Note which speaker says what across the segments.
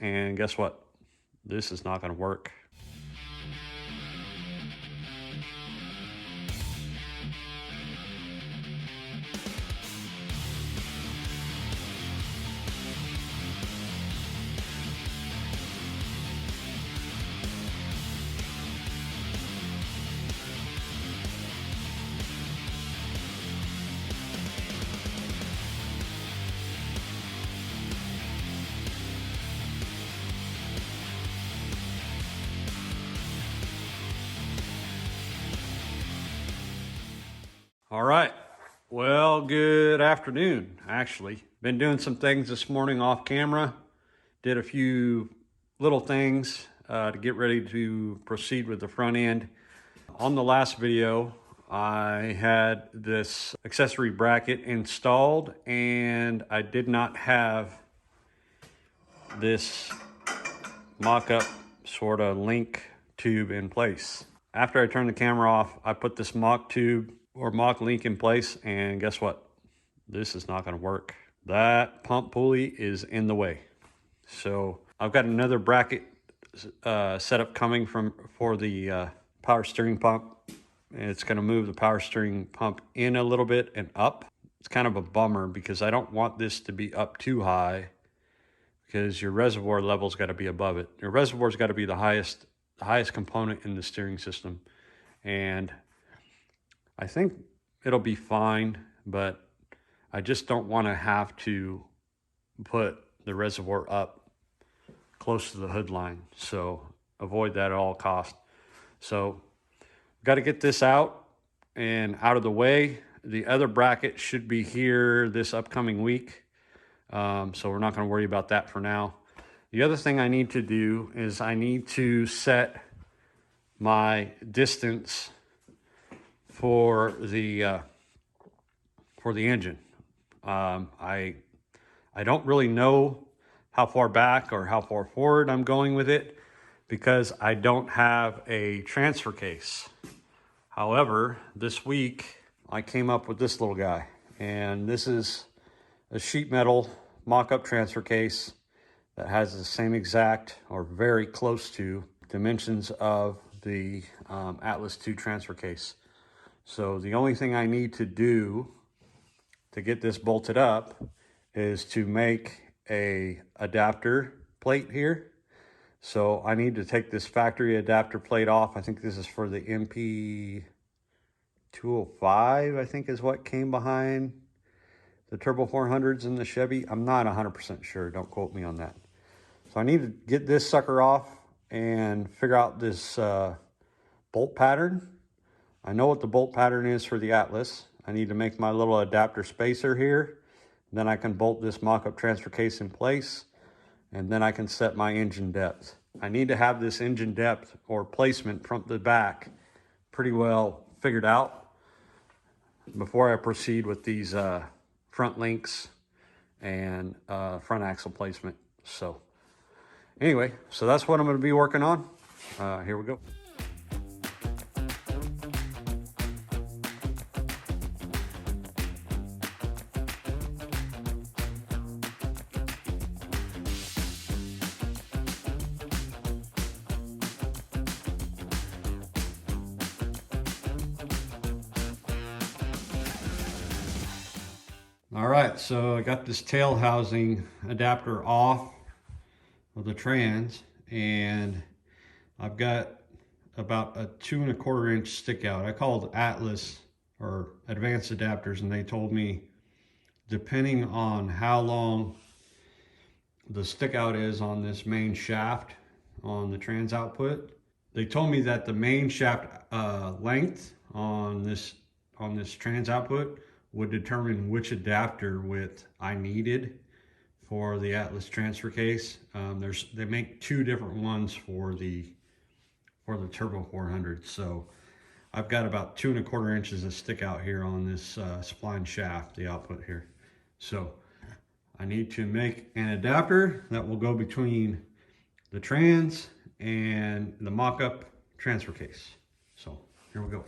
Speaker 1: and guess what? This is not going to work. All right, well, good afternoon, actually. Been doing some things this morning off camera. Did a few little things to get ready to proceed with the front end. On the last video, I had this accessory bracket installed and I did not have this mock-up sort of link tube in place. After I turned the camera off, I put this mock tube or mock link in place, and guess what? This is not going to work. That pump pulley is in the way. So I've got another bracket setup coming for the power steering pump. It's going to move the power steering pump in a little bit and up. It's kind of a bummer because I don't want this to be up too high, because your reservoir level's got to be above it. Your reservoir's got to be the highest component in the steering system. And I think it'll be fine, but I just don't want to have to put the reservoir up close to the hood line. So avoid that at all costs. So got to get this out and out of the way. The other bracket should be here this upcoming week. So we're not going to worry about that for now. The other thing I need to do is I need to set my distance for the engine. I don't really know how far back or how far forward I'm going with it because I don't have a transfer case. However, this week I came up with this little guy, and this is a sheet metal mock-up transfer case that has the same exact or very close to dimensions of the Atlas 2 transfer case. So the only thing I need to do to get this bolted up is to make a adapter plate here. So I need to take this factory adapter plate off. I think this is for the MP 205, I think is what came behind the Turbo 400s in the Chevy. I'm not 100% sure, don't quote me on that. So I need to get this sucker off and figure out this bolt pattern. I know what the bolt pattern is for the Atlas. I need to make my little adapter spacer here. Then I can bolt this mock-up transfer case in place, and then I can set my engine depth. I need to have this engine depth or placement from the back pretty well figured out before I proceed with these front links and front axle placement. So anyway, so that's what I'm going to be working on. Here we go. All right, so I got this tail housing adapter off of the trans, and I've got about a 2 1/4 inch stick out. I called Atlas or Advanced Adapters, and they told me depending on how long the stick out is on this main shaft on the trans output, they told me that the main shaft length on this trans output would determine which adapter width I needed for the Atlas transfer case. They make 2 different ones for the Turbo 400. So I've got about 2 1/4 inches of stick out here on this spline shaft, the output here. So I need to make an adapter that will go between the trans and the mock-up transfer case. So here we go.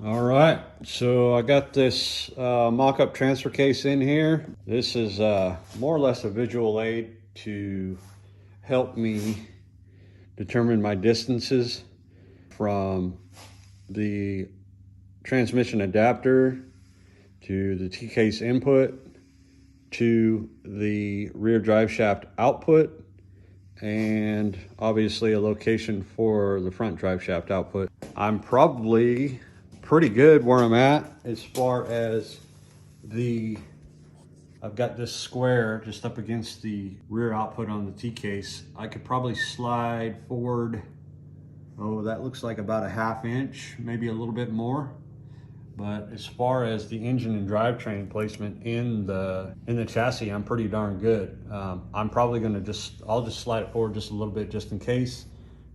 Speaker 1: All right, so I got this mock-up transfer case in here. This is more or less a visual aid to help me determine my distances from the transmission adapter to the T-case input to the rear drive shaft output, and obviously a location for the front drive shaft output. I'm probably pretty good where I'm at as far as I've got this square just up against the rear output on the T-case. I could probably slide forward, oh, that looks like about a ½ inch, maybe a little bit more. But as far as the engine and drivetrain placement in the chassis, I'm pretty darn good. I'm probably gonna I'll just slide it forward just a little bit just in case,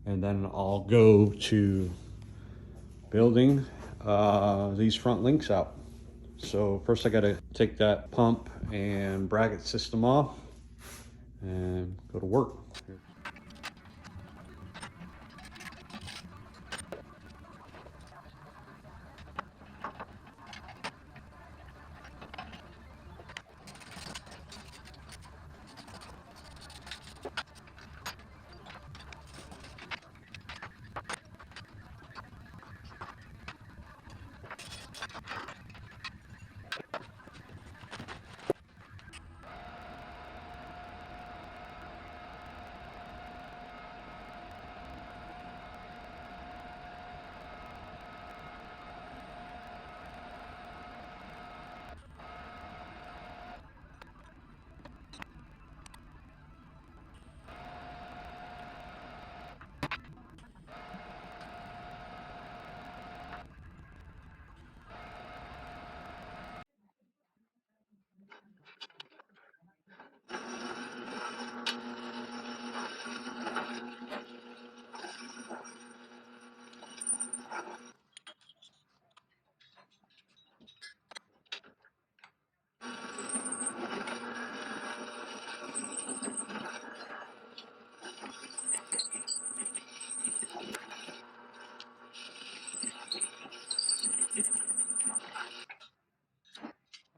Speaker 1: and then I'll go to building these front links out. So first I gotta take that pump and bracket system off and go to work.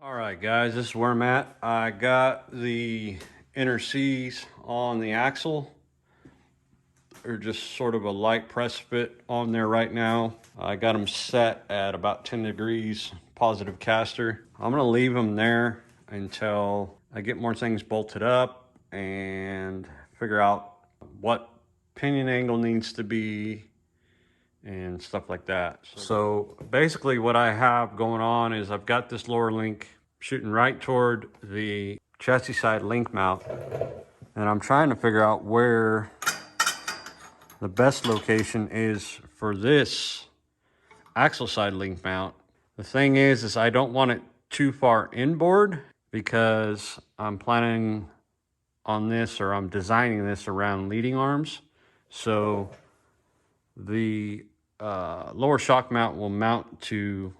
Speaker 1: All right, guys, this is where I'm at. I got the inner C's on the axle. They're just sort of a light press fit on there right now. I got them set at about 10 degrees positive caster. I'm gonna leave them there until I get more things bolted up and figure out what pinion angle needs to be and stuff like that. So basically what I have going on is I've got this lower link shooting right toward the chassis side link mount, and I'm trying to figure out where the best location is for this axle side link mount. The thing is I don't want it too far inboard because I'm planning on this, or I'm designing this around leading arms. So the lower shock mount will mount to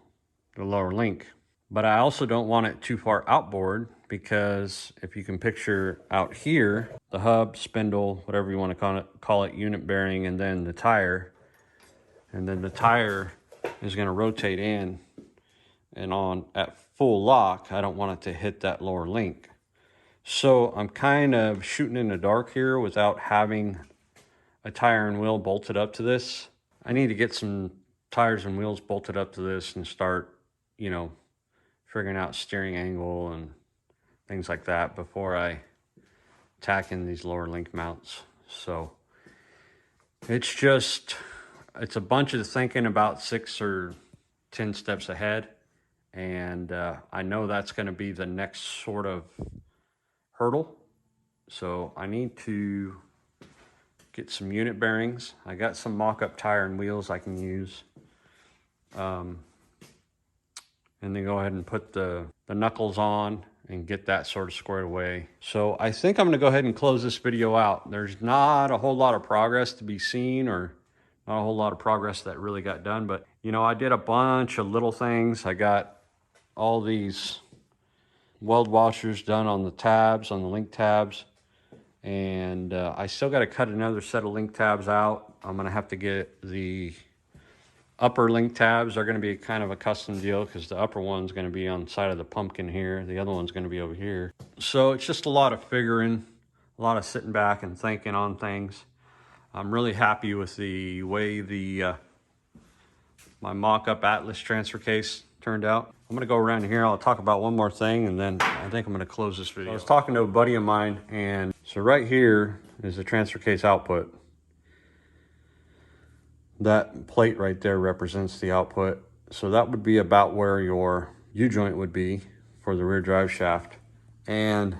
Speaker 1: the lower link. But I also don't want it too far outboard, because if you can picture out here, the hub, spindle, whatever you want to call it, unit bearing, and then the tire. And then the tire is going to rotate in and on at full lock. I don't want it to hit that lower link. So I'm kind of shooting in the dark here without having a tire and wheel bolted up to this. I need to get some tires and wheels bolted up to this and start, figuring out steering angle and things like that before I tack in these lower link mounts. So it's a bunch of thinking about 6 or 10 steps ahead. And I know that's going to be the next sort of hurdle. So I need to get some unit bearings. I got some mock-up tire and wheels I can use. And then go ahead and put the knuckles on and get that sort of squared away. So I think I'm gonna go ahead and close this video out. There's not a whole lot of progress to be seen, or not a whole lot of progress that really got done, but you know, I did a bunch of little things. I got all these weld washers done on the tabs, on the link tabs, and I still got to cut another set of link tabs out. I'm gonna have to get the upper link tabs are going to be kind of a custom deal, because the upper one's going to be on the side of the pumpkin here, the other one's going to be over here. So it's just a lot of figuring, a lot of sitting back and thinking on things. I'm really happy with the way my mock-up Atlas transfer case turned out. I'm going to go around here. I'll talk about one more thing, and then I think I'm going to close this video. I was talking to a buddy of mine, and so right here is the transfer case output. That plate right there represents the output. So that would be about where your U-joint would be for the rear drive shaft. And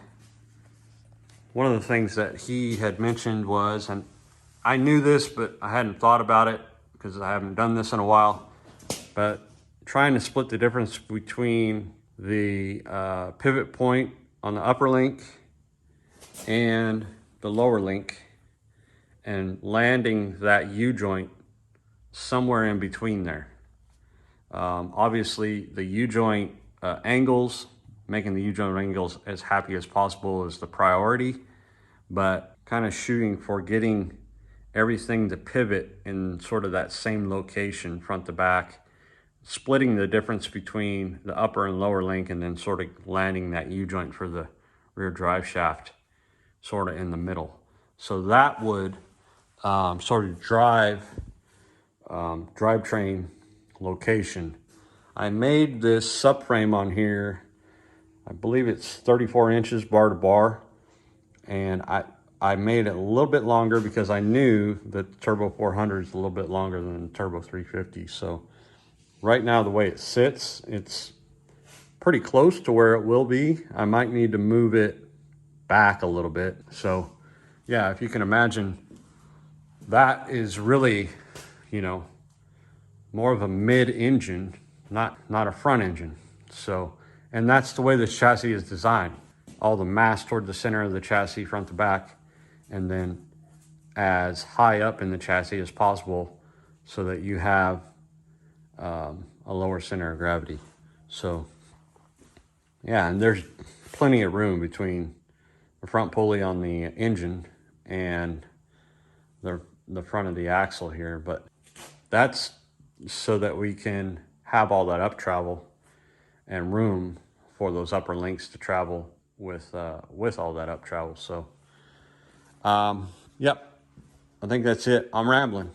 Speaker 1: one of the things that he had mentioned was, and I knew this, but I hadn't thought about it because I haven't done this in a while, but trying to split the difference between the pivot point on the upper link and the lower link, and landing that U-joint somewhere in between there. Obviously the U-joint angles, making the U-joint angles as happy as possible is the priority, but kind of shooting for getting everything to pivot in sort of that same location, front to back, splitting the difference between the upper and lower link, and then sort of landing that U-joint for the rear drive shaft sort of in the middle. So that would sort of drivetrain location. I made this subframe on here, I believe it's 34 inches bar to bar, and I made it a little bit longer because I knew that the Turbo 400 is a little bit longer than the Turbo 350. So right now, the way it sits, it's pretty close to where it will be. I might need to move it back a little bit. So yeah, if you can imagine, that is really, you know, more of a mid-engine, not a front engine. So, and that's the way this chassis is designed. All the mass toward the center of the chassis, front to back, and then as high up in the chassis as possible so that you have a lower center of gravity. So, yeah, and there's plenty of room between the front pulley on the engine and the front of the axle here, but that's so that we can have all that up travel and room for those upper links to travel with all that up travel. So, yep, I think that's it. I'm rambling.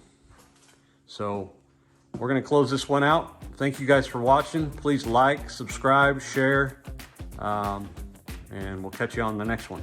Speaker 1: So we're going to close this one out. Thank you guys for watching. Please like, subscribe, share, and we'll catch you on the next one.